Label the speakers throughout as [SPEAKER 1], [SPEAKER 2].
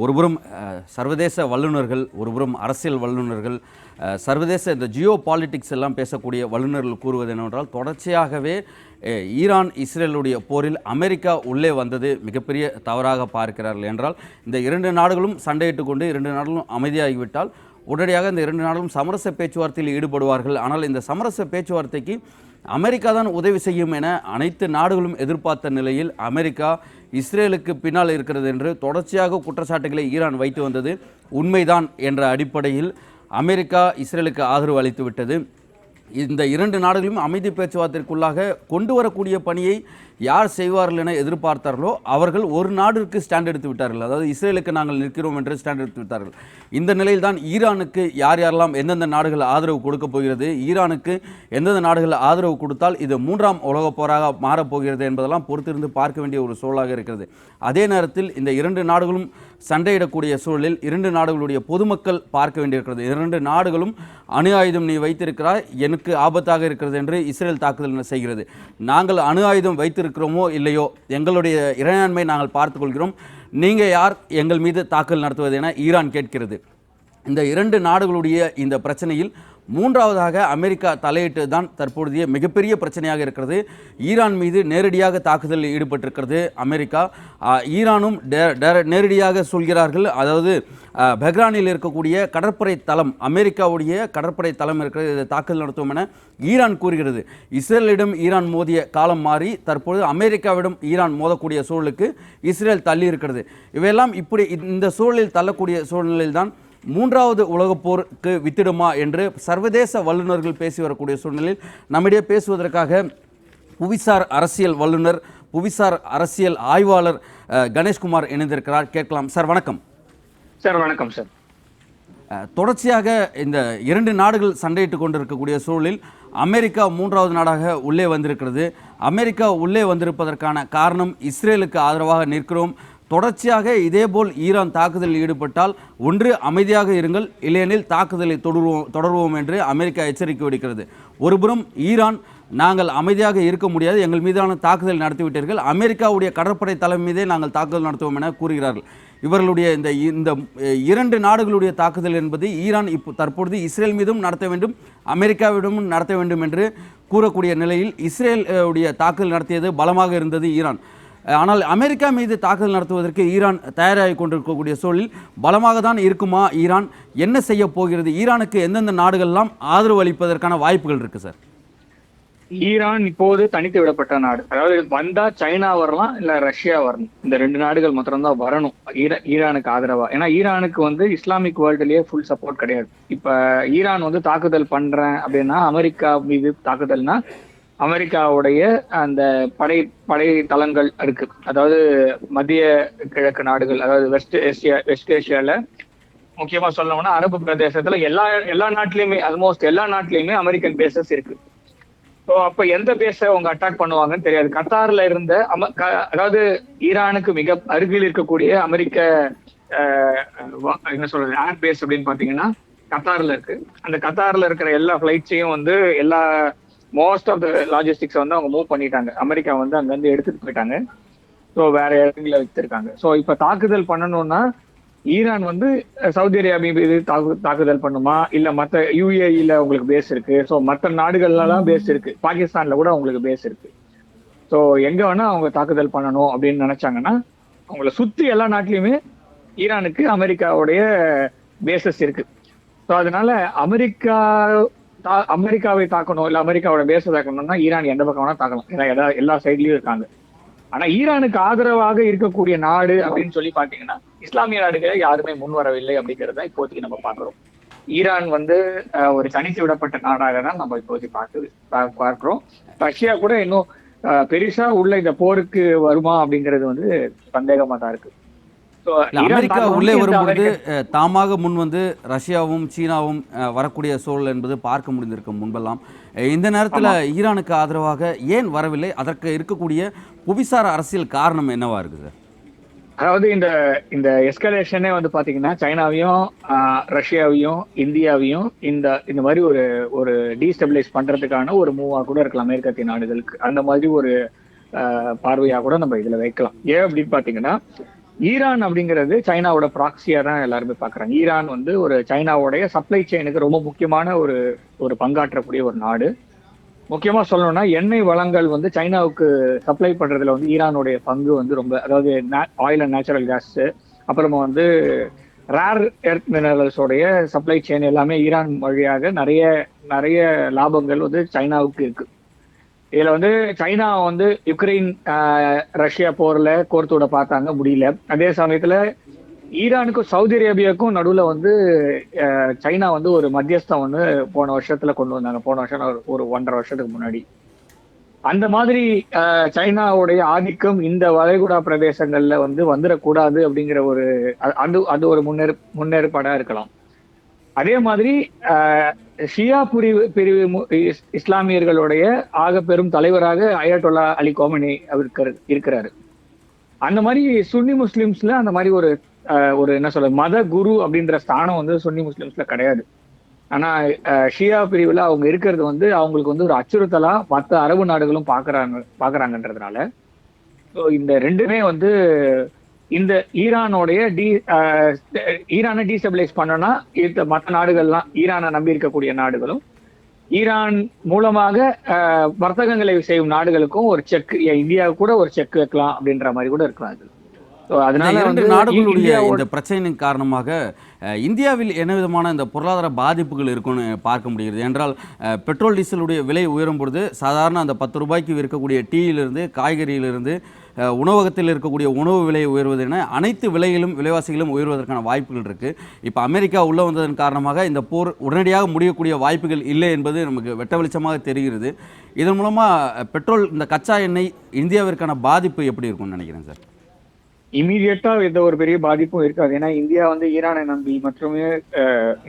[SPEAKER 1] ஒருபுறம் சர்வதேச வல்லுநர்கள், ஒருபுறம் அரசியல் வல்லுநர்கள், சர்வதேச இந்த ஜியோ பாலிட்டிக்ஸ் எல்லாம் பேசக்கூடிய வல்லுநர்கள் கூறுவது என்னவென்றால், தொடர்ச்சியாகவே ஈரான் இஸ்ரேலுடைய போரில் அமெரிக்கா உள்ளே வந்தது மிகப்பெரிய தவறாக பார்க்கிறார்கள். என்றால் இந்த இரண்டு நாடுகளும் சண்டையிட்டு கொண்டு இரண்டு நாடுகளும் அமைதியாகிவிட்டால் உடனடியாக இந்த இரண்டு நாடுகளும் சமரச பேச்சுவார்த்தையில் ஈடுபடுவார்கள். ஆனால் இந்த சமரச பேச்சுவார்த்தைக்கு அமெரிக்கா தான் உதவி செய்யும் என அனைத்து நாடுகளும் எதிர்பார்த்த நிலையில் அமெரிக்கா இஸ்ரேலுக்கு பின்னால் இருக்கிறது என்று தொடர்ச்சியாக குற்றச்சாட்டுகளை ஈரான் வைத்து வந்தது உண்மைதான் என்ற அடிப்படையில் அமெரிக்கா இஸ்ரேலுக்கு ஆதரவு அளித்துவிட்டது. இந்த இரண்டு நாடுகளும் அமைதி பேச்சுவார்த்தைக்குள்ளாக கொண்டு வரக்கூடிய பணியை யார் செய்வார்கள் என எதிர்பார்த்தார்களோ அவர்கள் ஒரு நாட்டிற்கு ஸ்டாண்ட் எடுத்து விட்டார்கள். அதாவது இஸ்ரேலுக்கு நாங்கள் நிற்கிறோம் என்று ஸ்டாண்ட் எடுத்து விட்டார்கள். இந்த நிலையில் தான் ஈரானுக்கு யார் யாரெல்லாம் எந்தெந்த நாடுகள் ஆதரவு கொடுக்க போகிறது, ஈரானுக்கு எந்தெந்த நாடுகள் ஆதரவு கொடுத்தால் இது மூன்றாம் உலகப் போராக மாறப்போகிறது என்பதெல்லாம் பொறுத்திருந்து பார்க்க வேண்டிய ஒரு சூழலாக இருக்கிறது. அதே நேரத்தில் இந்த இரண்டு நாடுகளும் சண்டையிடக்கூடிய சூழலில் இரண்டு நாடுகளுடைய பொதுமக்கள் பார்க்க வேண்டியிருக்கிறது. இரண்டு நாடுகளும் அணு ஆயுதம் நீ வைத்திருக்கிறாய், எனக்கு ஆபத்தாக இருக்கிறது என்று இஸ்ரேல் தாக்குதல் செய்கிறது. நாங்கள் அணு ஆயுதம் வைத்திருக்கிறோமோ இல்லையோ, எங்களுடைய இறையாண்மை நாங்கள் பார்த்துக்கொள்கிறோம், நீங்கள் யார் எங்கள் மீது தாக்குதல் நடத்துவது என ஈரான் கேட்கிறது. இந்த இரண்டு நாடுகளுடைய இந்த பிரச்சனையில் மூன்றாவதாக அமெரிக்கா தலையிட்டு தான் தற்பொழுதைய மிகப்பெரிய பிரச்சனையாக இருக்கிறது. ஈரான் மீது நேரடியாக தாக்குதலில் ஈடுபட்டிருக்கிறது அமெரிக்கா. ஈரானும் நேரடியாக சொல்கிறார்கள். அதாவது பெஹ்ரானில் இருக்கக்கூடிய கடற்படை தளம், அமெரிக்காவுடைய கடற்படை தளம் இருக்கிறது, இதை தாக்குதல் நடத்தும் என ஈரான் கூறுகிறது. இஸ்ரேலிடம் ஈரான் மோதிய காலம் மாறி தற்பொழுது அமெரிக்காவிடம் ஈரான் மோதக்கூடிய சூழலுக்கு இஸ்ரேல் தள்ளி இருக்கிறது. இவையெல்லாம் இப்படி இந்த சூழலில் தள்ளக்கூடிய சூழ்நிலையில் தான் மூன்றாவது உலகப் போருக்கு வித்திடுமா என்று சர்வதேச வல்லுநர்கள் பேசி வரக்கூடிய சூழ்நிலையில் நம்மிடையே பேசுவதற்காக புவிசார் அரசியல் வல்லுநர், புவிசார் அரசியல் ஆய்வாளர் கணேஷ்குமார் இணைந்திருக்கிறார். கேட்கலாம் சார். வணக்கம்
[SPEAKER 2] சார். வணக்கம் சார்.
[SPEAKER 1] தொடர்ச்சியாக இந்த இரண்டு நாடுகள் சண்டையிட்டு கொண்டிருக்கக்கூடிய சூழலில் அமெரிக்கா மூன்றாவது நாடாக உள்ளே வந்திருக்கிறது. அமெரிக்கா உள்ளே வந்திருப்பதற்கான காரணம் இஸ்ரேலுக்கு ஆதரவாக நிற்கிறோம், தொடர்ச்சியாக இதேபோல் ஈரான் தாக்குதலில் ஈடுபட்டால் ஒன்று அமைதியாக இருங்கள், இல்லையெனில் தாக்குதலை தொடருவோம் என்று அமெரிக்கா எச்சரிக்கை விடுக்கிறது. ஒருபுறம் ஈரான் நாங்கள் அமைதியாக இருக்க முடியாது, எங்கள் மீதான தாக்குதல் நடத்திவிட்டீர்கள், அமெரிக்காவுடைய கடற்படை தளம் மீதே நாங்கள் தாக்குதல் நடத்துவோம் என கூறுகிறார்கள். இவர்களுடைய இந்த இரண்டு நாடுகளுடைய தாக்குதல் என்பது ஈரான் தற்பொழுது இஸ்ரேல் மீதும் நடத்த வேண்டும், அமெரிக்காவிடமும் நடத்த வேண்டும் என்று கூறக்கூடிய நிலையில் இஸ்ரேலுடைய தாக்குதல் நடத்தியது பலமாக இருந்தது ஈரான். ஆனால் அமெரிக்கா மீது தாக்குதல் நடத்துவதற்கு ஈரான் தயாராகி கொண்டிருக்கக்கூடிய சூழலில் பலமாக தான் இருக்குமா? ஈரான் என்ன செய்ய போகிறது? ஈரானுக்கு எந்தெந்த நாடுகள்லாம் ஆதரவு அளிப்பதற்கான வாய்ப்புகள் இருக்கு சார்?
[SPEAKER 2] ஈரான் இப்போது தனித்து விடப்பட்ட நாடு. அதாவது வந்தா சைனா வரலாம், இல்ல ரஷ்யா வரணும். இந்த ரெண்டு நாடுகள் மாத்திரம்தான் வரணும் ஈரானுக்கு ஆதரவா. ஏன்னா ஈரானுக்கு இஸ்லாமிக் வேர்ல்டுலயே ஃபுல் சப்போர்ட் கிடையாது. இப்ப ஈரான் தாக்குதல் பண்றேன் அப்படின்னா, அமெரிக்கா மீது தாக்குதல்னா அமெரிக்காவுடைய அந்த படை தளங்கள் இருக்கு. அதாவது மத்திய கிழக்கு நாடுகள், அதாவது வெஸ்ட் ஏசியால முக்கியமா சொல்லணும்னா அரபு பிரதேசத்துல எல்லா நாட்டிலயுமே, ஆல்மோஸ்ட் எல்லா நாட்டிலயுமே அமெரிக்கன் பேசஸ் இருக்கு. ஸோ அப்ப எந்த பேஸ அவங்க அட்டாக் பண்ணுவாங்கன்னு தெரியாது. கத்தார்ல இருந்த அதாவது ஈரானுக்கு மிக அருகில் இருக்கக்கூடிய அமெரிக்க என்ன சொல்றது ஏர் பேஸ் அப்படின்னு பாத்தீங்கன்னா கத்தார்ல இருக்கு. அந்த கத்தார்ல இருக்கிற எல்லா பிளைட்ஸையும் எல்லா மோஸ்ட் ஆஃப் த லாஜிஸ்டிக்ஸ் அவங்க மூவ் பண்ணிட்டாங்க. அமெரிக்கா அங்கிருந்து எடுத்துட்டு போயிட்டாங்க. ஸோ வேற இடத்துல வச்சிருக்காங்க. ஸோ இப்ப தாக்குதல் பண்ணணும்னா ஈரான் சவுதி அரேபியா மீது தாக்குதல் பண்ணுமா, இல்ல மற்ற யுஏஇல உங்களுக்கு பேஸ் இருக்கு. ஸோ மற்ற நாடுகள்லாம் பேஸ் இருக்கு, பாகிஸ்தான்ல கூட அவங்களுக்கு பேஸ் இருக்கு. ஸோ எங்க வேணா அவங்க தாக்குதல் பண்ணணும் அப்படின்னு நினைச்சாங்கன்னா அவங்கள சுத்தி எல்லா நாட்டிலயுமே ஈரானுக்கு அமெரிக்காவுடைய பேசஸ் இருக்கு. ஸோ அதனால அமெரிக்காவை தாக்கணும், இல்ல அமெரிக்காவோட பேஸை தாக்கணும்னா ஈரான் எந்த பக்கம் வேணா தாக்கலாம். ஏன்னா எல்லா சைட்லயும் இருக்காங்க. ஆனா ஈரானுக்கு ஆதரவாக இருக்கக்கூடிய நாடு அப்படின்னு சொல்லி பாத்தீங்கன்னா இஸ்லாமிய நாடுகளை யாருமே முன் வரவில்லை அப்படிங்கறத இப்போதைக்கு நம்ம பாக்குறோம். ஈரான் ஒரு தனித்து விடப்பட்ட நாடாக தான் நம்ம இப்போதைக்கு பார்க்கிறோம். ரஷ்யா கூட இன்னும் பெருசா உள்ள இந்த போருக்கு வருமா அப்படிங்கிறது சந்தேகமா தான் இருக்கு.
[SPEAKER 1] அமெரிக்கா உள்ளே வரும்பொழுது தாமாக முன் ரஷ்யாவும் சீனாவும் வரக்கூடிய சூழல் என்பது பார்க்க முடிந்திருக்க முன்பெல்லாம். இந்த நேரத்தில் ஈரானுக்கு ஆதரவாக ஏன் வரவில்லை? அதற்கு இருக்கக்கூடிய புவிசார் அரசியல் காரணம் என்னவா இருக்கு சார்?
[SPEAKER 2] அதாவது இந்த எஸ்கலேஷனே பாத்தீங்கன்னா சைனாவையும் ரஷ்யாவையும் இந்தியாவையும் இந்த மாதிரி ஒரு டீஸ்டபிளைஸ் பண்றதுக்கான ஒரு மூவா கூட இருக்கலாம் மேற்கத்திய நாடுகளுக்கு. அந்த மாதிரி ஒரு பார்வையா கூட நம்ம இதுல வைக்கலாம். ஏன் அப்படின்னு பாத்தீங்கன்னா ஈரான் அப்படிங்கிறது சைனாவோட ப்ராக்சியா தான் எல்லாருமே பாக்குறாங்க. ஈரான் வந்து ஒரு சைனாவுடைய சப்ளை செயினுக்கு ரொம்ப முக்கியமான ஒரு ஒரு பங்காற்றக்கூடிய ஒரு நாடு. முக்கியமா சொல்லணும்னா எண்ணெய் வளங்கள் வந்து சைனாவுக்கு சப்ளை பண்றதுல வந்து ஈரானுடைய பங்கு வந்து ரொம்ப, அதாவது ஆயில் அண்ட் நேச்சுரல் கேஸ், அப்புறமா வந்து ரேர் எர்த் மினரல்ஸோடைய சப்ளை செயின் எல்லாமே ஈரான் வழியாக நிறைய நிறைய லாபங்கள் வந்து சைனாவுக்கு இருக்கு. இதுல வந்து சைனா வந்து யுக்ரைன் ரஷ்யா போர்ல கோர்த்து விட பார்த்தாங்க, முடியல. அதே சமயத்துல ஈரானுக்கும் சவுதி அரேபியாவுக்கும் நடுவுல வந்து சைனா வந்து ஒரு மத்தியஸ்தம் வந்து போன வருஷத்துல கொண்டு வந்தாங்க. போன வருஷம் ஒரு 1.5 வருஷத்துக்கு முன்னாடி. அந்த மாதிரி சைனாவுடைய ஆதிக்கம் இந்த வளைகுடா பிரதேசங்கள்ல வந்து வந்துடக்கூடாது அப்படிங்கிற ஒரு அது அது ஒரு முன்னேற்பாடா இருக்கலாம். அதே மாதிரி ஷியா பிரிவு இஸ்லாமியர்களுடைய ஆக பெரும் தலைவராக அயட்டொல்லா அலி கோமனி இருக்கிறாரு. அந்த மாதிரி சுன்னி முஸ்லிம்ஸ்ல அந்த மாதிரி ஒரு ஒரு என்ன சொல்ற மத குரு அப்படின்ற ஸ்தானம் வந்து சுன்னி முஸ்லிம்ஸ்ல கிடையாது. ஆனா ஷியா பிரிவுல அவங்க இருக்கிறது வந்து அவங்களுக்கு வந்து ஒரு அச்சுறுத்தலா மற்ற அரபு நாடுகளும் பாக்குறாங்கன்றதுனால இந்த ரெண்டுமே வந்து இந்த ஈரானோடைய ஈரானை டீஸ்டபிளைஸ் பண்ணனா மற்ற நாடுகள்லாம் ஈரானை நம்பி இருக்கக்கூடிய நாடுகளும் ஈரான் மூலமாக வர்த்தகங்களை செய்யும் நாடுகளுக்கும் ஒரு செக், இந்தியா கூட ஒரு செக் வைக்கலாம் அப்படின்ற மாதிரி கூட இருக்கலாம்.
[SPEAKER 1] அதனால இரண்டு நாடுகளுடைய இந்த பிரச்சனையின் காரணமாக இந்தியாவில் என்ன விதமான இந்த பொருளாதார பாதிப்புகள் இருக்குன்னு பார்க்க முடிகிறது என்றால், பெட்ரோல் டீசலுடைய விலை உயரும் பொழுது சாதாரண அந்த 10 ரூபாய்க்கு விற்கக்கூடிய டீயிலிருந்து காய்கறியிலிருந்து உணவகத்தில் இருக்கக்கூடிய உணவு விலை உயர்வது என அனைத்து விலைவாசிகளும் உயர்வதற்கான வாய்ப்புகள் இருக்குது. இப்போ அமெரிக்கா உள்ளே வந்ததன் காரணமாக இந்த போர் உடனடியாக முடியக்கூடிய வாய்ப்புகள் இல்லை என்பது நமக்கு வெட்ட வெளிச்சமாக தெரிகிறது. இதன் மூலமாக பெட்ரோல் இந்த கச்சா எண்ணெய் இந்தியாவிற்கான பாதிப்பு எப்படி இருக்கும்னு நினைக்கிறேன் சார்?
[SPEAKER 2] இமீடியட்டா எந்த ஒரு பெரிய பாதிப்பும் இருக்காது. ஏன்னா இந்தியா வந்து ஈரானை நம்பி மட்டுமே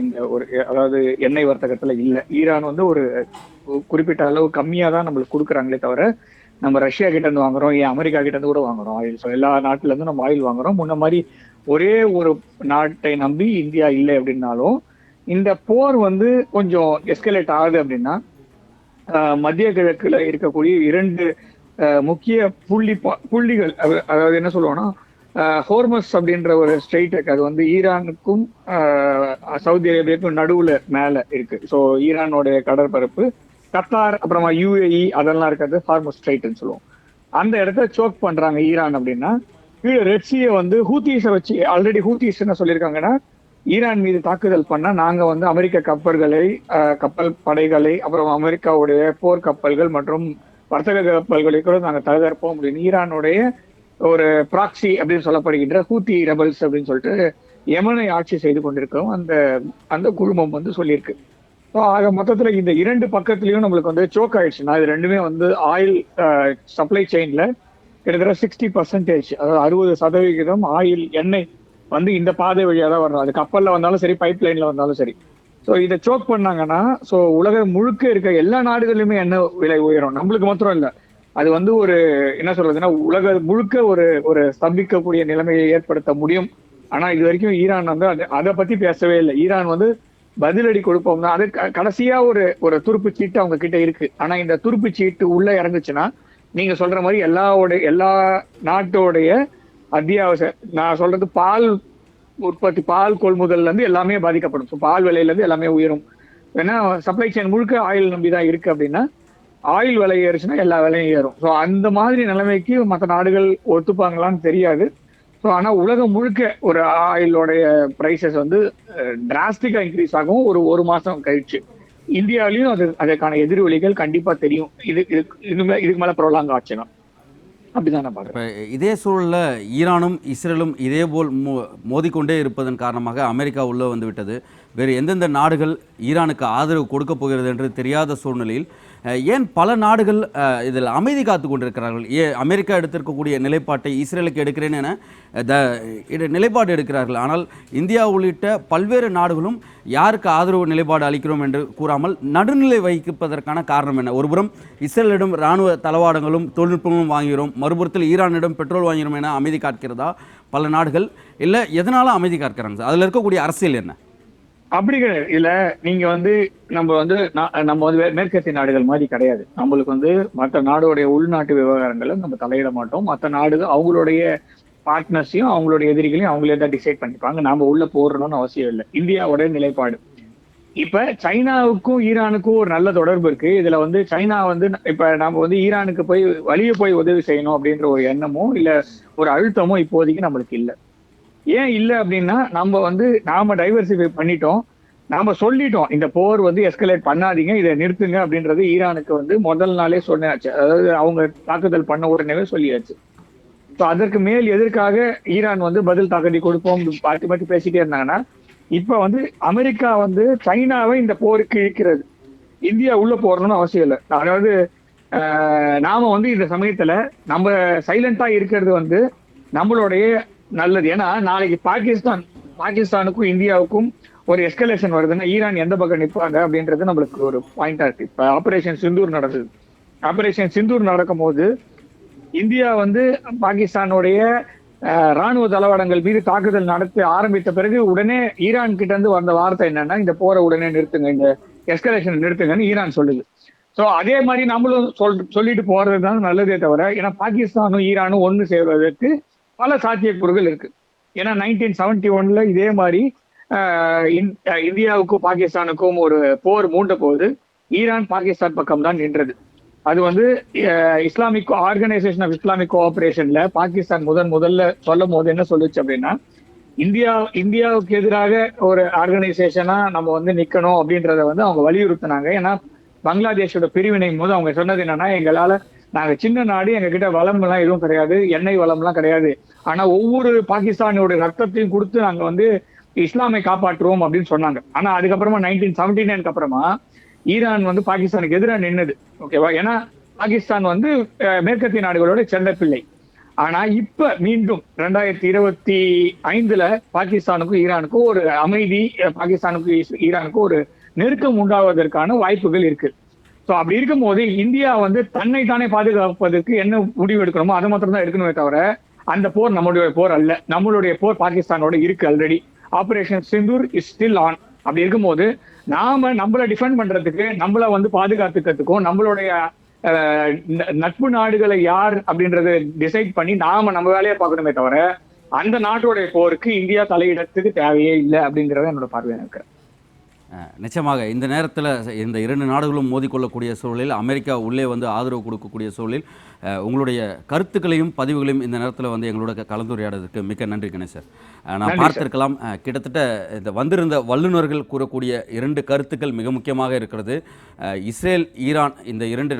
[SPEAKER 2] இந்த ஒரு, அதாவது எண்ணெய் வர்த்தகத்துல இல்லை. ஈரான் வந்து ஒரு குறிப்பிட்ட அளவு கம்மியா தான் நம்மளுக்கு கொடுக்குறாங்களே தவிர, நம்ம ரஷ்யா கிட்ட இருந்து வாங்குறோம், ஏன் அமெரிக்கா கிட்ட இருந்து கூட வாங்குறோம் ஆயில். ஸோ எல்லா நாட்டுல இருந்து நம்ம ஆயில் வாங்குறோம். முன்ன மாதிரி ஒரே ஒரு நாட்டை நம்பி இந்தியா இல்லை அப்படின்னாலும், இந்த போர் வந்து கொஞ்சம் எஸ்கலேட் ஆகுது அப்படின்னா மத்திய கிழக்குல இருக்கக்கூடிய 2 முக்கிய புள்ளிகள், அதாவது என்ன சொல்லுவோம்னா ஹோர்மஸ் அப்படின்ற ஒரு ஸ்ட்ரெயிட் இருக்கு. அது வந்து ஈரானுக்கும் சவுதி அரேபியாவுக்கும் நடுவுல மேல இருக்கு. ஸோ ஈரானோட கடற்பரப்பு, கத்தார், அப்புறமா UAE அதெல்லாம் இருக்கிறது ஹார்மஸ் ஸ்ட்ரெயிட்னு சொல்லுவோம். அந்த இடத்த சோக் பண்றாங்க ஈரான் அப்படின்னா, கீழே ரெட்சியை வந்து ஹூத்திஸை வச்சு, ஆல்ரெடி ஹூத்திஸ் என்ன சொல்லியிருக்காங்கன்னா, ஈரான் மீது தாக்குதல் பண்ணா நாங்க வந்து அமெரிக்க கப்பல் படைகளை, அப்புறம் அமெரிக்காவுடைய போர் கப்பல்கள் மற்றும் வர்த்தக கப்பல்களை கூட நாங்க தகர்ப்போம் அப்படின்னு ஈரானுடைய ஒரு ப்ராக்சி அப்படின்னு சொல்லப்படுகின்ற ஹூத்தி ரெபல்ஸ் அப்படின்னு சொல்லிட்டு யமனை ஆட்சி செய்து கொண்டிருக்கிறோம் அந்த அந்த குழுமம் வந்து சொல்லியிருக்கு. ஸோ ஆக மொத்தத்துல இந்த 2 பக்கத்துலயும் நம்மளுக்கு வந்து சோக் ஆயிடுச்சுன்னா, இது ரெண்டுமே வந்து ஆயில் சப்ளை செயின்ல கிட்டத்தட்ட 60%, அதாவது 60% ஆயில் எண்ணெய் வந்து இந்த பாதை வழியா தான் வரணும். அது கப்பல்ல வந்தாலும் சரி, பைப் லைன்ல வந்தாலும் சரி. ஸோ இதை சோக் பண்ணாங்கன்னா, ஸோ உலகம் முழுக்க இருக்க எல்லா நாடுகளிலுமே எண்ணெய் விலை உயரும். நம்மளுக்கு மாத்திரம் இல்லை, அது வந்து ஒரு என்ன சொல்றதுன்னா உலக முழுக்க ஒரு ஸ்தம்பிக்கக்கூடிய நிலைமையை ஏற்படுத்த முடியும். ஆனா இது வரைக்கும் ஈரான் வந்து அதை பத்தி பேசவே இல்லை. ஈரான் வந்து பதிலடி கொடுப்போம் தான். அது கடைசியா ஒரு துருப்பு சீட்டு அவங்க கிட்ட இருக்கு. ஆனா இந்த துருப்பு சீட்டு உள்ள இறங்குச்சுன்னா, நீங்க சொல்ற மாதிரி எல்லா நாட்டோடைய அத்தியாவசிய, நான் சொல்றது பால் உற்பத்தி, பால் கொள்முதல்ல இருந்து எல்லாமே பாதிக்கப்படும். ஸோ பால் விலையில இருந்து எல்லாமே உயரும். ஏன்னா சப்ளை செயின் முழுக்க ஆயில் நம்பிதான் இருக்கு அப்படின்னா, ஆயில் விலை ஏறுச்சுன்னா எல்லா விலையும் ஏறும். ஸோ அந்த மாதிரி நிலைமைக்கு மற்ற நாடுகள் ஒத்துப்பாங்களான்னு தெரியாது. ஸோ ஆனா உலகம் முழுக்க ஒரு ஆயிலோடைய பிரைசஸ் வந்து டிராஸ்டிக்கா இன்க்ரீஸ் ஆகும் ஒரு மாசம் கழிச்சு. இந்தியாவிலையும் அதற்கான எதிர்வலிகள் கண்டிப்பா தெரியும். இதுக்கு மேல ப்ரோலாங் ஆச்சுன்னா அப்படிதான் நான் பார்க்குறேன்.
[SPEAKER 1] இதே சூழலில் ஈரானும் இஸ்ரேலும் இதேபோல் மோதிக்கொண்டே இருப்பதன் காரணமாக அமெரிக்கா உள்ளே வந்து விட்டது. வேறு எந்தெந்த நாடுகள் ஈரானுக்கு ஆதரவு கொடுக்க போகிறது என்று தெரியாத சூழ்நிலையில் ஏன் பல நாடுகள் இதில் அமைதி காத்து கொண்டிருக்கிறார்கள்? அமெரிக்கா எடுத்திருக்கக்கூடிய நிலைப்பாட்டை இஸ்ரேலுக்கு எடுக்கிறேன் என நிலைப்பாடு எடுக்கிறார்கள். ஆனால் இந்தியா உள்ளிட்ட பல்வேறு நாடுகளும் யாருக்கு ஆதரவு நிலைப்பாடு அளிக்கிறோம் என்று கூறாமல் நடுநிலை வைப்பதற்கான காரணம் என்ன? ஒருபுறம் இஸ்ரேலிடம் இராணுவ தளவாடங்களும் தொழில்நுட்பமும் வாங்குகிறோம், மறுபுறத்தில் ஈரானிடம் பெட்ரோல் வாங்குகிறோம் என அமைதி காக்கிறதா பல நாடுகள்? இல்லை எதனால அமைதி காக்கிறாங்க? அதில் இருக்கக்கூடிய அரசியல் என்ன?
[SPEAKER 2] அப்படி கிடையாது. இல்ல நீங்க வந்து நம்ம வந்து மேற்கத்திய நாடுகள் மாதிரி கிடையாது. நம்மளுக்கு வந்து மற்ற நாடுடைய உள்நாட்டு விவகாரங்களை நம்ம தலையிட மாட்டோம். மற்ற நாடுகள் அவங்களுடைய பார்ட்னர்ஸையும் அவங்களுடைய எதிரிகளையும் அவங்களே தான் டிசைட் பண்ணிப்பாங்க. நாம உள்ள போறணும்னு அவசியம் இல்லை. இந்தியாவோட நிலைப்பாடு. இப்ப சைனாவுக்கும் ஈரானுக்கும் ஒரு நல்ல தொடர்பு இருக்கு. இதுல வந்து சைனா வந்து இப்ப நாம வந்து ஈரானுக்கு போய் வழிய போய் உதவி செய்யணும் அப்படின்ற ஒரு எண்ணமோ இல்ல ஒரு அழுத்தமோ இப்போதைக்கு நம்மளுக்கு இல்லை. ஏன் இல்லை அப்படின்னா நாம டைவர்சிஃபை பண்ணிட்டோம். நாம சொல்லிட்டோம் இந்த போர் வந்து எஸ்கலேட் பண்ணாதீங்க, இதை நிறுத்துங்க அப்படின்றது ஈரானுக்கு வந்து முதல் நாளே சொன்னாச்சு. அதாவது அவங்க தாக்குதல் பண்ண உடனே சொல்லியாச்சு. ஸோ அதற்கு மேல் எதற்காக ஈரான் வந்து பதில் தாக்குதல் கொடுப்போம் மாற்றி மாற்றி பேசிட்டே இருந்தாங்கன்னா, இப்ப வந்து அமெரிக்கா வந்து சைனாவை இந்த போருக்கு இழுக்கிறது. இந்தியா உள்ள போறணும்னு அவசியம் இல்லை. அதாவது நாம வந்து இந்த சமயத்துல நம்ம சைலண்டா இருக்கிறது வந்து நம்மளுடைய நல்லது. ஏன்னா நாளைக்கு பாகிஸ்தானுக்கும் இந்தியாவுக்கும் ஒரு எஸ்கலேஷன் வருதுன்னா ஈரான் எந்த பக்கம் நிற்பாங்க அப்படின்றது நம்மளுக்கு ஒரு பாயிண்டா இருக்கு. இப்ப ஆபரேஷன் சிந்தூர் நடந்தது. ஆபரேஷன் சிந்தூர் நடக்கும் போது இந்தியா வந்து பாகிஸ்தானுடைய ராணுவ தளவாடங்கள் மீது தாக்குதல் நடத்த ஆரம்பித்த பிறகு உடனே ஈரான் கிட்ட இருந்து வந்த வார்த்தை என்னன்னா, இந்த போரை உடனே நிறுத்துங்க, இந்த எஸ்கலேஷன் நிறுத்துங்கன்னு ஈரான் சொல்லுது. ஸோ அதே மாதிரி நம்மளும் சொல்லிட்டு போறது தான் நல்லதே தவிர, ஏன்னா பாகிஸ்தானும் ஈரானும் ஒன்று சேர்வதற்கு பல சாத்தியக்கூறுகள் இருக்கு. ஏன்னா 1971 இதே மாதிரி இந்தியாவுக்கும் பாகிஸ்தானுக்கும் ஒரு போர் மூண்ட போது ஈரான் பாகிஸ்தான் பக்கம் தான் நின்றது. அது வந்து இஸ்லாமிக் ஆர்கனைசேஷன் ஆஃப் இஸ்லாமிக் கோஆபரேஷன்ல பாகிஸ்தான் முதல்ல சொல்லும் போது என்ன சொல்லுச்சு அப்படின்னா, இந்தியாவுக்கு எதிராக ஒரு ஆர்கனைசேஷனா நம்ம வந்து நிக்கணும் அப்படின்றத வந்து அவங்க வலியுறுத்தினாங்க. ஏன்னா பங்களாதேஷோட பிரிவினை போது அவங்க சொன்னது என்னன்னா, நாங்க சின்ன நாடு, எங்க கிட்ட வளம் எல்லாம் எதுவும் கிடையாது, எண்ணெய் வளம் எல்லாம் கிடையாது, ஆனா ஒவ்வொரு பாகிஸ்தானோட ரத்தத்தையும் கொடுத்து நாங்க வந்து இஸ்லாமை காப்பாற்றுவோம் அப்படின்னு சொன்னாங்க. ஆனா அதுக்கப்புறமா 1979 அப்புறமா ஈரான் வந்து பாகிஸ்தானுக்கு எதிராக நின்னது. ஓகேவா? ஏன்னா பாகிஸ்தான் வந்து மேற்கத்திய நாடுகளோட செல்ல பிள்ளை. ஆனா இப்ப மீண்டும் 2025 பாகிஸ்தானுக்கும் ஈரானுக்கும் ஒரு அமைதி, பாகிஸ்தானுக்கும் ஈரானுக்கும் ஒரு நெருக்கம் உண்டாவதற்கான வாய்ப்புகள் இருக்கு. ஸோ அப்படி இருக்கும் போது இந்தியா வந்து தன்னை தானே பாதுகாப்பதற்கு என்ன முடிவு எடுக்கணுமோ அதை மாத்திரம் தான் எடுக்கணுமே தவிர, அந்த போர் நம்மளுடைய போர் அல்ல. நம்மளுடைய போர் பாகிஸ்தானோட இருக்கு already. Operation Sindoor is still on. அப்படி இருக்கும்போது நாம நம்மளை டிஃபெண்ட் பண்றதுக்கு, நம்மளை வந்து பாதுகாத்துக்கிறதுக்கும், நம்மளுடைய நட்பு நாடுகளை யார் அப்படின்றத டிசைட் பண்ணி நம்ம வேலையை பார்க்கணுமே தவிர, அந்த நாட்டோடைய போருக்கு இந்தியா தலையிடத்துக்கு தேவையே இல்லை அப்படிங்கறத என்னோட பார்வையா இருக்கு.
[SPEAKER 1] நிச்சயமாக இந்த நேரத்தில் இந்த இரண்டு நாடுகளும் மோதிக்கொள்ளக்கூடிய சூழலில் அமெரிக்கா உள்ளே வந்து ஆதரவு கொடுக்கக்கூடிய சூழலில் உங்களுடைய கருத்துக்களையும் பதிவுகளையும் இந்த நேரத்தில் வந்து எங்களோட கலந்துரையாடுறதுக்கு மிக்க நன்றி கணேசர். நான் பார்த்திருக்கலாம், கிட்டத்தட்ட இந்த வந்திருந்த வல்லுநர்கள் கூறக்கூடிய இரண்டு கருத்துக்கள் மிக முக்கியமாக இருக்கிறது. இஸ்ரேல் ஈரான் இந்த இரண்டு